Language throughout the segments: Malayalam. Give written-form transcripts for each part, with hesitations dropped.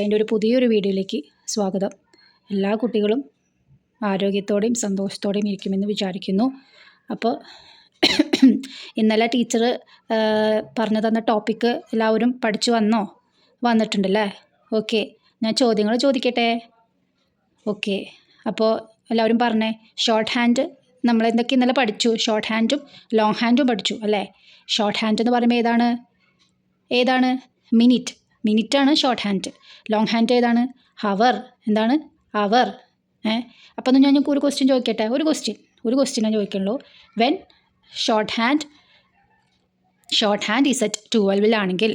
എൻ്റെ ഒരു പുതിയൊരു വീഡിയോയിലേക്ക് സ്വാഗതം. എല്ലാ കുട്ടികളും ആരോഗ്യത്തോടെയും സന്തോഷത്തോടെയും ഇരിക്കുമെന്ന് വിചാരിക്കുന്നു. അപ്പോൾ ഇന്നലെ ടീച്ചർ പറഞ്ഞു തന്ന ടോപ്പിക്ക് എല്ലാവരും പഠിച്ചു വന്നിട്ടുണ്ടല്ലേ? ഓക്കെ, ഞാൻ ചോദ്യങ്ങൾ ചോദിക്കട്ടെ? ഓക്കെ, അപ്പോൾ എല്ലാവരും പറഞ്ഞേ. ഷോർട്ട് ഹാൻഡ് നമ്മൾ എന്തൊക്കെ ഇന്നലെ പഠിച്ചു? ഷോർട്ട് ഹാൻഡും ലോങ് ഹാൻഡും പഠിച്ചു അല്ലേ? ഷോർട്ട് ഹാൻഡ് എന്ന് പറയുമ്പോൾ ഏതാണ്? മിനിറ്റാണ് ഷോർട്ട് ഹാൻഡ്. ലോങ് ഹാൻഡ് ഏതാണ്? ഹവർ. എന്താണ്? അവർ. അപ്പോൾ ഞാൻ ഒരു ക്വസ്റ്റ്യൻ ചോദിക്കട്ടെ? ഒരു ക്വസ്റ്റ്യൻ ഞാൻ ചോദിക്കുള്ളൂ. When short hand is at 12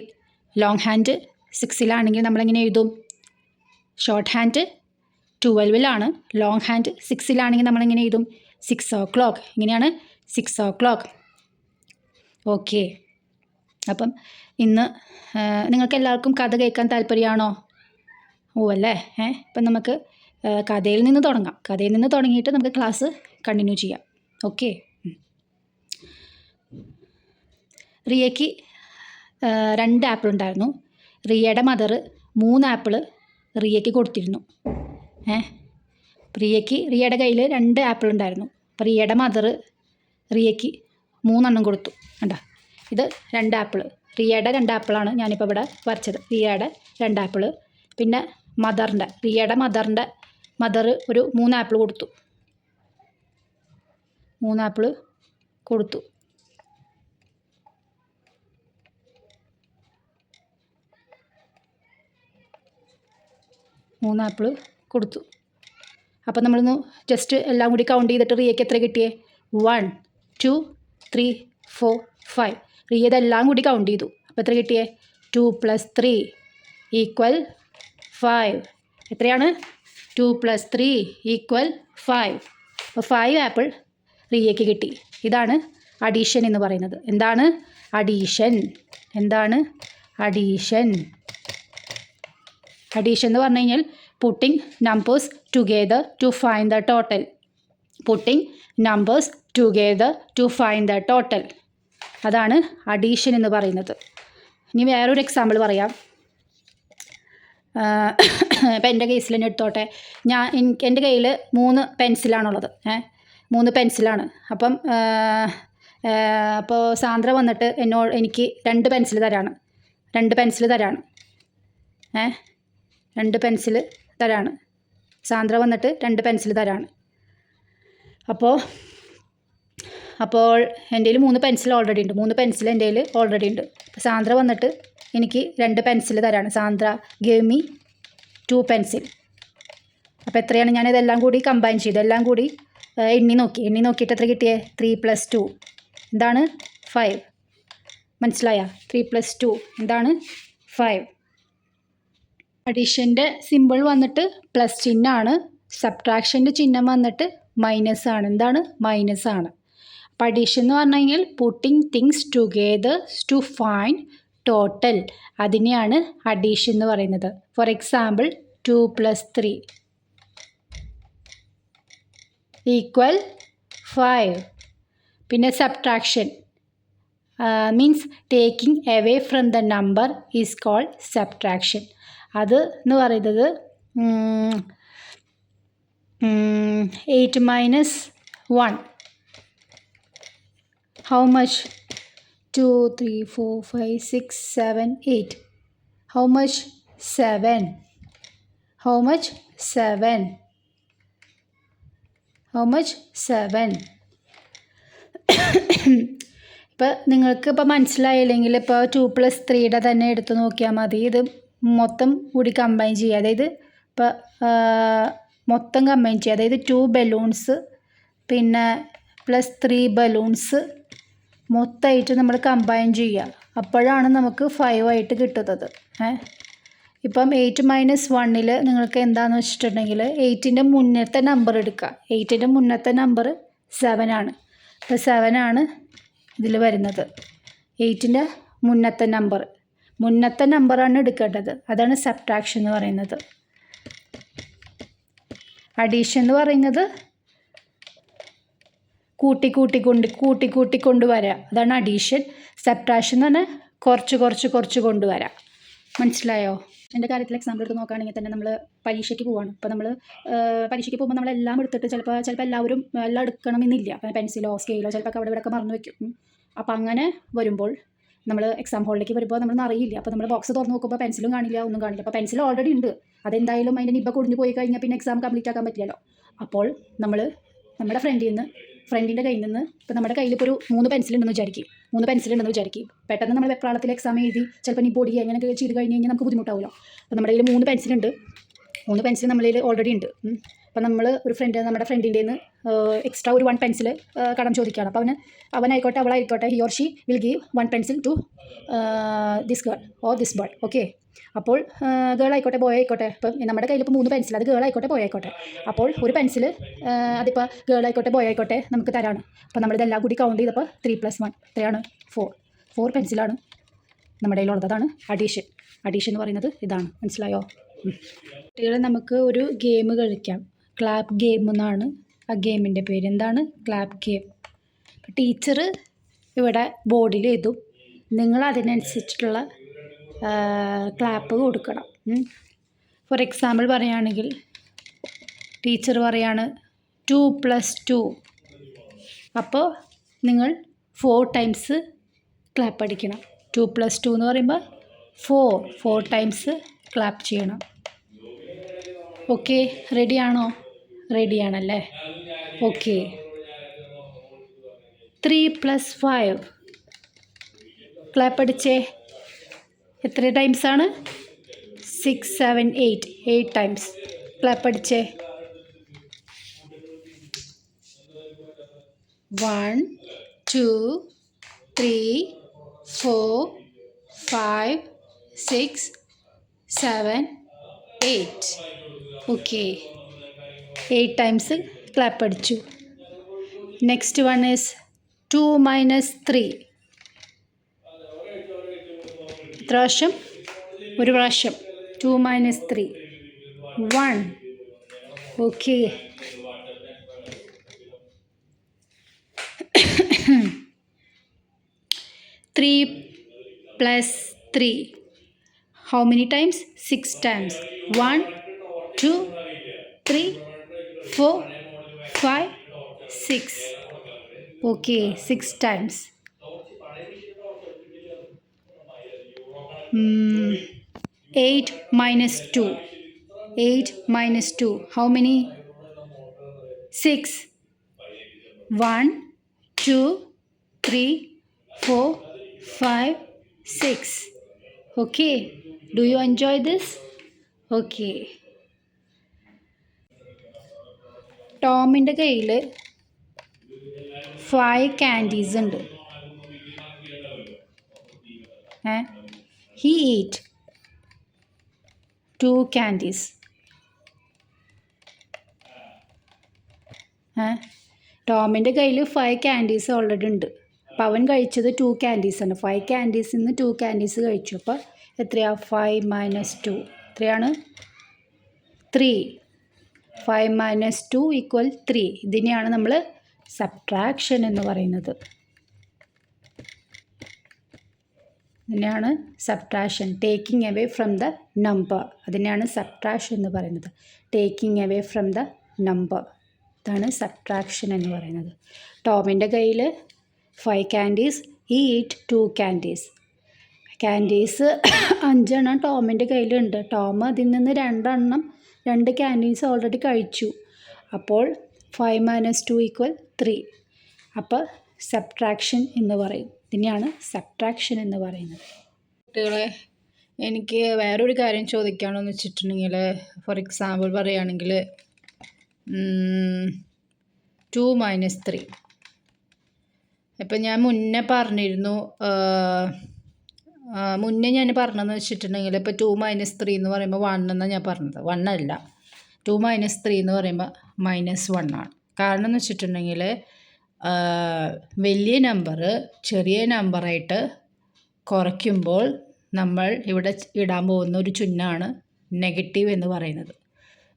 long hand 6 നമ്മളെങ്ങനെ എഴുതും? ഷോർട്ട് ഹാൻഡ് 12 ലോങ് ഹാൻഡ് 6 നമ്മളെങ്ങനെ എഴുതും? 6 o'clock. എങ്ങനെയാണ്? 6 o'clock. ഓക്കെ, അപ്പം ഇന്ന് നിങ്ങൾക്ക് എല്ലാവർക്കും കഥ കേൾക്കാൻ താല്പര്യമാണോ? അല്ലേ? അപ്പം നമുക്ക് കഥയിൽ നിന്ന് തുടങ്ങിയിട്ട് നമുക്ക് ക്ലാസ് കണ്ടിന്യൂ ചെയ്യാം. ഓക്കെ. റിയയ്ക്ക് 2 ആപ്പിൾ ഉണ്ടായിരുന്നു. റിയയുടെ മദർ 3 ആപ്പിൾ റിയയ്ക്ക് കൊടുത്തിരുന്നു. റിയയുടെ കയ്യിൽ 2 ആപ്പിൾ ഉണ്ടായിരുന്നു. അപ്പോൾ റിയയുടെ മദർ റിയയ്ക്ക് 3 കൊടുത്തു. കണ്ടോ? ഇത് 2 ആപ്പിൾ. റിയയുടെ 2 ആപ്പിളാണ് ഞാനിപ്പോൾ ഇവിടെ വരച്ചത്. റിയയുടെ 2 ആപ്പിൾ. പിന്നെ റിയയുടെ മദർ ഒരു 3 ആപ്പിൾ കൊടുത്തു. 3 ആപ്പിൾ കൊടുത്തു. അപ്പം നമ്മളൊന്ന് ജസ്റ്റ് എല്ലാം കൂടി കൗണ്ട് ചെയ്തിട്ട് റിയയ്ക്ക് എത്ര കിട്ടിയേ? 1 2 3 4 5. റിയ ഇതെല്ലാം കൂടി കൗണ്ട് ചെയ്തു. അപ്പോൾ എത്ര കിട്ടിയേ? 2 + 3 = 5. എത്രയാണ്? 2 + 3 = 5. അപ്പോൾ 5 ആപ്പിൾ റിയയ്ക്ക് കിട്ടി. ഇതാണ് അഡീഷൻ എന്ന് പറയുന്നത്. എന്താണ് അഡീഷൻ? അഡീഷൻ എന്ന് പറഞ്ഞു കഴിഞ്ഞാൽ putting numbers together to find the total. അതാണ് അഡീഷൻ എന്ന് പറയുന്നത്. ഇനി വേറൊരു എക്സാമ്പിൾ പറയാം. ഇപ്പം എൻ്റെ കേസിൽ തന്നെ എടുത്തോട്ടെ. എൻ്റെ കയ്യിൽ 3 പെൻസിലാണുള്ളത്. 3 പെൻസിലാണ്. അപ്പോൾ സാന്ദ്ര വന്നിട്ട് എനിക്ക് 2 പെൻസിൽ തരാണ്. 2 പെൻസിൽ തരാണ്. സാന്ദ്ര വന്നിട്ട് 2 പെൻസിൽ തരാണ്. അപ്പോൾ എൻ്റെ കയ്യിൽ 3 പെൻസിൽ ഓൾറെഡി ഉണ്ട്. 3 പെൻസിൽ എൻ്റെ കയ്യിൽ ഓൾറെഡി ഉണ്ട്. അപ്പോൾ സാന്ദ്ര വന്നിട്ട് എനിക്ക് 2 പെൻസിൽ തരാണ്. Sandra gave me 2 pencil. അപ്പോൾ എത്രയാണ്? ഞാനിതെല്ലാം കൂടി കമ്പൈൻ ചെയ്തു. എല്ലാം കൂടി എണ്ണി നോക്കിയിട്ട് എത്ര കിട്ടിയേ? 3 + 2 എന്താണ്? 5. മനസ്സിലായ? 3 + 2 എന്താണ്? 5. അഡീഷൻ്റെ സിമ്പിൾ വന്നിട്ട് പ്ലസ് ചിഹ്നമാണ്. സബ്ട്രാക്ഷൻ്റെ ചിഹ്നം വന്നിട്ട് മൈനസ് ആണ്. എന്താണ്? മൈനസ് ആണ്. അപ്പോൾ അഡീഷൻ എന്ന് പറഞ്ഞു കഴിഞ്ഞാൽ putting things together to find total. അതിനെയാണ് അഡീഷൻ എന്ന് പറയുന്നത്. For example 2 + 3 = 5. പിന്നെ subtraction means taking away from the number is called subtraction. അത് എന്ന് പറയുന്നത് 8 - 1. How much? 2 3 4 5 6 7 8. How much? 7. How much? 7. ഇപ്പോൾ നിങ്ങൾക്ക് മനസ്സിലായില്ലെങ്കിൽ ഇപ്പോൾ 2 + 3 തന്നെ എടുത്ത് നോക്കിയാൽ മതി. ഇത് മൊത്തം കൂടി കമ്പൈൻ ചെയ്യുക. അതായത് ഇപ്പോൾ മൊത്തം കമ്പൈൻ ചെയ്യുക. അതായത് 2 ബലൂൺസ് പിന്നെ +3 ബലൂൺസ് മൊത്തമായിട്ട് നമ്മൾ കമ്പൈൻ ചെയ്യുക. അപ്പോഴാണ് നമുക്ക് 5 ആയിട്ട് കിട്ടുന്നത്. ഇപ്പം 8 - 1 നിങ്ങൾക്ക് എന്താണെന്ന് വെച്ചിട്ടുണ്ടെങ്കിൽ 8ൻ്റെ മുന്നത്തെ നമ്പർ എടുക്കുക. 8ൻ്റെ മുന്നത്തെ നമ്പർ 7 ആണ്. അപ്പോൾ 7 ആണ് ഇതിൽ വരുന്നത്. 8ൻ്റെ മുന്നത്തെ നമ്പറാണ് എടുക്കേണ്ടത്. അതാണ് സബ്ട്രാക്ഷൻ എന്ന് പറയുന്നത്. അഡീഷൻ എന്ന് പറയുന്നത് കൂട്ടിക്കൊണ്ട് വരിക. അതാണ് അഡീഷൻ. സബ്ട്രാക്ഷൻ എന്ന് പറഞ്ഞാൽ കുറച്ച് കൊണ്ടുവരാം. മനസ്സിലായോ? എൻ്റെ കാര്യത്തിൽ എക്സാമ്പിൾ എടുത്ത് നോക്കുകയാണെങ്കിൽ തന്നെ നമ്മൾ പരീക്ഷയ്ക്ക് പോവാണ്. അപ്പോൾ നമ്മൾ പരീക്ഷയ്ക്ക് പോകുമ്പോൾ നമ്മളെല്ലാം എടുത്തിട്ട് ചിലപ്പോൾ എല്ലാവരും എല്ലാം എടുക്കണമെന്നില്ല. പെൻസിലോ സ്കെയിലോ ചിലപ്പോൾ അവിടെ ഇവിടെയൊക്കെ മറന്നു വയ്ക്കും. അപ്പോൾ അങ്ങനെ വരുമ്പോൾ നമ്മൾ എക്സാം ഹോളിലേക്ക് വരുമ്പോൾ നമ്മളൊന്നും അറിയില്ല. അപ്പോൾ നമ്മൾ ബോക്സ് തുറന്ന് നോക്കുമ്പോൾ പെൻസിലും കാണില്ല, ഒന്നും കാണില്ല. അപ്പോൾ പെൻസിൽ ഓൾറെഡി ഉണ്ട്, അതെന്തായാലും അതിൻ്റെ നിബ്ബ കുടിഞ്ഞു പോയി കഴിഞ്ഞാൽ പിന്നെ എക്സാം കംപ്ലീറ്റ് ആക്കാൻ പറ്റില്ലല്ലോ. അപ്പോൾ നമ്മൾ നമ്മുടെ ഫ്രണ്ടിൻ്റെ കയ്യിൽ നിന്ന് ഇപ്പോൾ നമ്മുടെ കയ്യിൽ ഇപ്പോൾ ഒരു 3 പെൻസിലുണ്ടെന്ന് വിചാരിക്കും. പെട്ടെന്ന് നമ്മൾ വെപ്രാളത്തിൽ എക്സാം എഴുതി ചിലപ്പോൾ നീ പൊടി അങ്ങനെയൊക്കെ ചെയ്ത് കഴിഞ്ഞ് കഴിഞ്ഞാൽ നമുക്ക് ബുദ്ധിമുട്ടാവുമല്ലോ. അപ്പോൾ നമ്മുടെ കയ്യിൽ 3 പെൻസിലുണ്ട്, 3 പെൻസിൽ നമ്മുടെ കയ്യിൽ ഓൾറെഡി ഉണ്ട്. അപ്പോൾ നമ്മൾ നമ്മുടെ ഫ്രണ്ടിൻ്റെ നിന്ന് എക്സ്ട്രാ ഒരു 1 പെൻസിൽ കടം ചോദിക്കുകയാണ്. അപ്പോൾ അവനായിക്കോട്ടെ അവളായിക്കോട്ടെ, he or she will give 1 pencil to this girl or this boy. Okay, അപ്പോൾ ഗേൾ ആയിക്കോട്ടെ ബോയ് ആയിക്കോട്ടെ, ഇപ്പം നമ്മുടെ കയ്യിൽ ഇപ്പോൾ 3 പെൻസിൽ, അത് ഗേൾ ആയിക്കോട്ടെ ബോയ് ആയിക്കോട്ടെ. അപ്പോൾ ഒരു പെൻസിൽ അതിപ്പോൾ ഗേൾ ആയിക്കോട്ടെ ബോയ് ആയിക്കോട്ടെ നമുക്ക് തരാണ്. അപ്പോൾ നമ്മളിതെല്ലാം കൂടി കൗണ്ട് ചെയ്തപ്പോൾ 3 + 1 എത്രയാണ്? 4 പെൻസിലാണ് നമ്മുടെ കയ്യിലുള്ളത്. അതാണ് അഡീഷൻ എന്ന് പറയുന്നത് ഇതാണ്. മനസ്സിലായോ? കുട്ടികളെ, നമുക്ക് ഒരു ഗെയിം കളിക്കാം. ക്ലാപ്പ് ഗെയിം എന്നാണ് ആ ഗെയിമിൻ്റെ പേര്. എന്താണ്? Clap game. ടീച്ചർ ഇവിടെ ബോർഡിൽ എഴുതും, നിങ്ങൾ അതിനനുസരിച്ചിട്ടുള്ള ക്ലാപ്പ് കൊടുക്കണം. ഫോർ എക്സാമ്പിൾ പറയുകയാണെങ്കിൽ ടീച്ചർ പറയാണ് 2 + 2. അപ്പോൾ നിങ്ങൾ 4 ടൈംസ് ക്ലാപ്പ് അടിക്കണം. 2 + 2 എന്ന് പറയുമ്പോൾ 4 ടൈംസ് ക്ലാപ്പ് ചെയ്യണം. ഓക്കെ, റെഡിയാണോ? റെഡിയാണല്ലേ? ഓക്കെ. 3 + 5 ക്ലാപ്പ് അടിച്ചേ. എത്ര ടൈംസാണ്? 6, 7, 8 ടൈംസ് ക്ലാപ്പ് അടിച്ചേ. 1, 2, 3, 4, 5, 6, 7, 8. ഓക്കെ, 8 ടൈംസ് ക്ലാപ്പ് അടിച്ചു. Next one is 2 - 3. എത്ര പ്രാവശ്യം? ഒരു പ്രാവശ്യം. 2 - 3 1. Okay. 3 + 3. How many times? 6 times. 1, 2, 3, 4, 5, 6. Okay, 6 times. 8 - 2. 8 - 2. How many? 6. 1, 2, 3, 4, 5, 6. Okay. Do you enjoy this? Okay. ടോമിൻ്റെ കയ്യിൽ 5 candies ഉണ്ട്. He ate 2 candies. ടോമിൻ്റെ കയ്യിൽ 5 candies ഓൾറെഡി ഉണ്ട്. അപ്പോൾ അവൻ കഴിച്ചത് 2 candies ആണ്. 5 candies നിന്ന് 2 candies കഴിച്ചു. അപ്പോൾ എത്രയാണ്? 5 - 2 എത്രയാണ്? 3. 5 - 2 = 3. ഇതിനെയാണ് നമ്മൾ സബ്ട്രാക്ഷൻ എന്ന് പറയുന്നത്. ഇതിനെയാണ് subtraction, taking away from the number. അതിനെയാണ് സബ്ട്രാക്ഷൻ എന്ന് പറയുന്നത്. Taking away from the number, ഇതാണ് സബ്ട്രാക്ഷൻ എന്ന് പറയുന്നത്. ടോമിൻ്റെ കയ്യിൽ 5 candies. He ate 2 candies. Candies 5 എണ്ണം ടോമിൻ്റെ കയ്യിലുണ്ട്. ടോം അതിൽ നിന്ന് 2 ക്യാൻഡീസ് ഓൾറെഡി കഴിച്ചു. അപ്പോൾ 5 - 2 = 3. അപ്പോൾ സബ്ട്രാക്ഷൻ എന്ന് പറയും. ഇതിനെയാണ് സബ്ട്രാക്ഷൻ എന്ന് പറയുന്നത്. കുട്ടികളെ, എനിക്ക് വേറൊരു കാര്യം ചോദിക്കുകയാണെന്ന് വെച്ചിട്ടുണ്ടെങ്കിൽ, ഫോർ എക്സാമ്പിൾ പറയുകയാണെങ്കിൽ 2 - 3. ഇപ്പം ഞാൻ മുന്നേ പറഞ്ഞതെന്ന് വെച്ചിട്ടുണ്ടെങ്കിൽ, ഇപ്പോൾ 2 - 3 എന്ന് പറയുമ്പോൾ 1 എന്നാണ് ഞാൻ പറഞ്ഞത്. 1 അല്ല, 2 - 3 എന്ന് പറയുമ്പോൾ -1 ആണ്. കാരണം എന്ന് വെച്ചിട്ടുണ്ടെങ്കിൽ വലിയ നമ്പർ ചെറിയ നമ്പറായിട്ട് കുറയ്ക്കുമ്പോൾ നമ്മൾ ഇവിടെ ഇടാൻ പോകുന്ന ഒരു ചിഹ്നമാണ് നെഗറ്റീവ് എന്ന് പറയുന്നത്.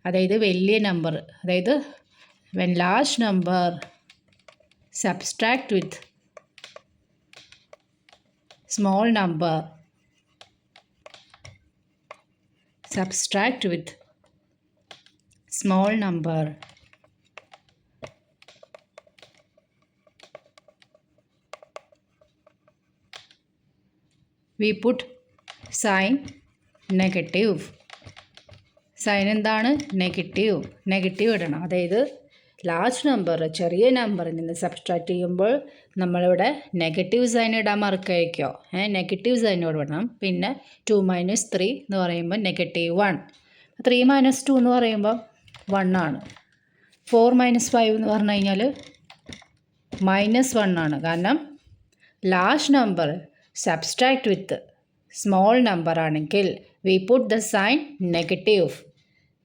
അതായത് വലിയ നമ്പർ, അതായത് when large number subtract with small number, subtract with small number. We put sign negative. Sign എന്താണ്? നെഗറ്റീവ് ഇടണം. അതായത് ലാർജ് നമ്പർ, ചെറിയ നമ്പറിൽ നിന്ന് സബ്സ്ട്രാക്ട് ചെയ്യുമ്പോൾ നമ്മളിവിടെ നെഗറ്റീവ് സൈൻ ഇടാൻ മറക്കഴിക്കോ? നെഗറ്റീവ് സൈനോട് ഇടണം. പിന്നെ 2 - 3 എന്ന് പറയുമ്പോൾ -1. 3 - 2 എന്ന് പറയുമ്പോൾ 1 ആണ്. 4 - 5 എന്ന് പറഞ്ഞു കഴിഞ്ഞാൽ -1 ആണ്. കാരണം large number subtract with small number ആണെങ്കിൽ we put the sign negative.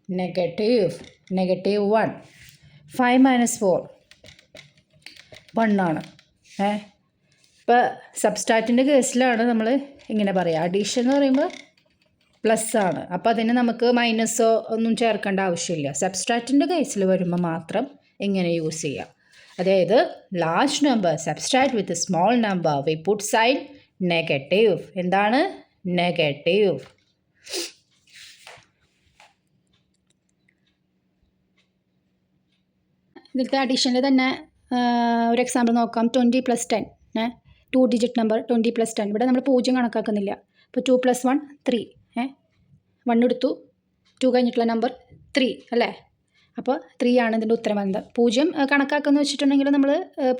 -1. 5 - 4 1 ആണ്. ഇപ്പോൾ സബ്സ്ട്രാക്റ്റിൻ്റെ കേസിലാണ് നമ്മൾ ഇങ്ങനെ പറയുക. അഡീഷൻ എന്ന് പറയുമ്പോൾ പ്ലസ് ആണ്. അപ്പോൾ അതിന് നമുക്ക് മൈനസോ ഒന്നും ചേർക്കേണ്ട ആവശ്യമില്ല. സബ്സ്ട്രാക്റ്റിൻ്റെ കേസിൽ വരുമ്പോൾ മാത്രം ഇങ്ങനെ യൂസ് ചെയ്യാം. അതായത് large number subtract with small number we put sign negative. എന്താണ്? നെഗറ്റീവ്. ഇതിലത്തെ അഡീഷനിൽ തന്നെ ഒരു എക്സാമ്പിൾ നോക്കാം. 20 + 10. 2 ഡിജിറ്റ് നമ്പർ 20 + 10. ഇവിടെ നമ്മൾ 0 കണക്കാക്കുന്നില്ല. അപ്പോൾ 2 + 1 3. 1 എടുത്തു, 2 കഴിഞ്ഞിട്ടുള്ള നമ്പർ 3 അല്ലേ? അപ്പോൾ 3 ആണ് ഇതിൻ്റെ ഉത്തരം വന്നത്. 0 കണക്കാക്കുന്നു വെച്ചിട്ടുണ്ടെങ്കിൽ നമ്മൾ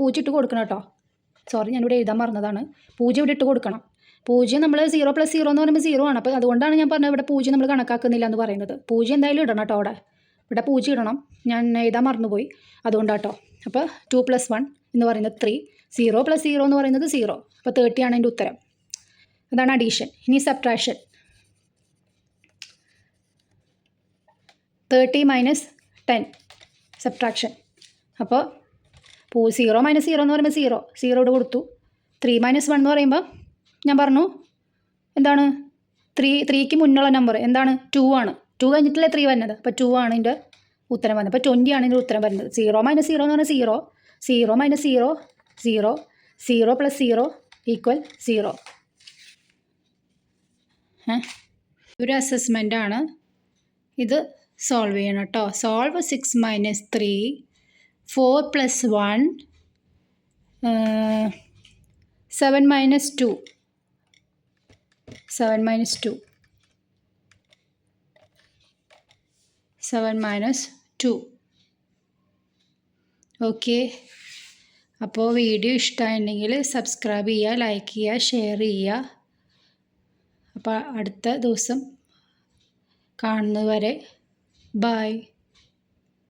0 ഇട്ട് കൊടുക്കണം കേട്ടോ. സോറി, ഞാനിവിടെ എഴുതാൻ മറന്നതാണ്. 0 ഇവിടെ ഇട്ട് കൊടുക്കണം. 0 നമ്മൾ 0 + 0 എന്ന് പറയുമ്പോൾ 0 ആണ്. അപ്പോൾ അതുകൊണ്ടാണ് ഞാൻ പറഞ്ഞത് ഇവിടെ 0 നമ്മൾ കണക്കാക്കുന്നില്ല എന്ന് പറയുന്നത്. 0 എന്തായാലും ഇടണം കേട്ടോ. ഇവിടെ 0 ഇടണം. ഞാൻ എഴുതാൻ മറന്നുപോയി, അതുകൊണ്ടാട്ടോ. അപ്പോൾ 2 + 1 എന്ന് പറയുന്നത് 3. 0 + 0 എന്ന് പറയുന്നത് 0. അപ്പോൾ 30 ആണ് എൻ്റെ ഉത്തരം. അതാണ് അഡീഷൻ. ഇനി സബ്ട്രാക്ഷൻ. 30 - 10 സബ്ട്രാക്ഷൻ. അപ്പോൾ 0 - 0 എന്ന് പറയുമ്പോൾ 0 ഇവിടെ കൊടുത്തു. 3 - 1 എന്ന് പറയുമ്പോൾ ഞാൻ പറഞ്ഞു എന്താണ്? 3ക്ക് മുന്നുള്ള നമ്പർ എന്താണ്? 2 ആണ്. 2 കഴിഞ്ഞിട്ടല്ലേ 3 വരുന്നത്. അപ്പോൾ 2 ആണ് ഇതിൻ്റെ ഉത്തരം വരുന്നത്. അപ്പോൾ 20 ആണ് ഇതിൻ്റെ ഉത്തരം വരുന്നത്. 0 - 0 എന്ന് പറഞ്ഞാൽ 0. 0 - 0 0. 0 + 0 = 0. ഒരു അസസ്മെൻ്റ് ആണ്. ഇത് സോൾവ് ചെയ്യണം കേട്ടോ. സോൾവ് 6 - 3 4 + 1 7 - 2 7 - 2 7 - 2. ഓക്കെ. അപ്പോൾ വീഡിയോ ഇഷ്ടമായിട്ടുണ്ടെങ്കിൽ സബ്സ്ക്രൈബ് ചെയ്യുക, ലൈക്ക് ചെയ്യുക, ഷെയർ ചെയ്യുക. അപ്പോൾ അടുത്ത ദിവസം കാണുന്നതുവരെ ബൈ.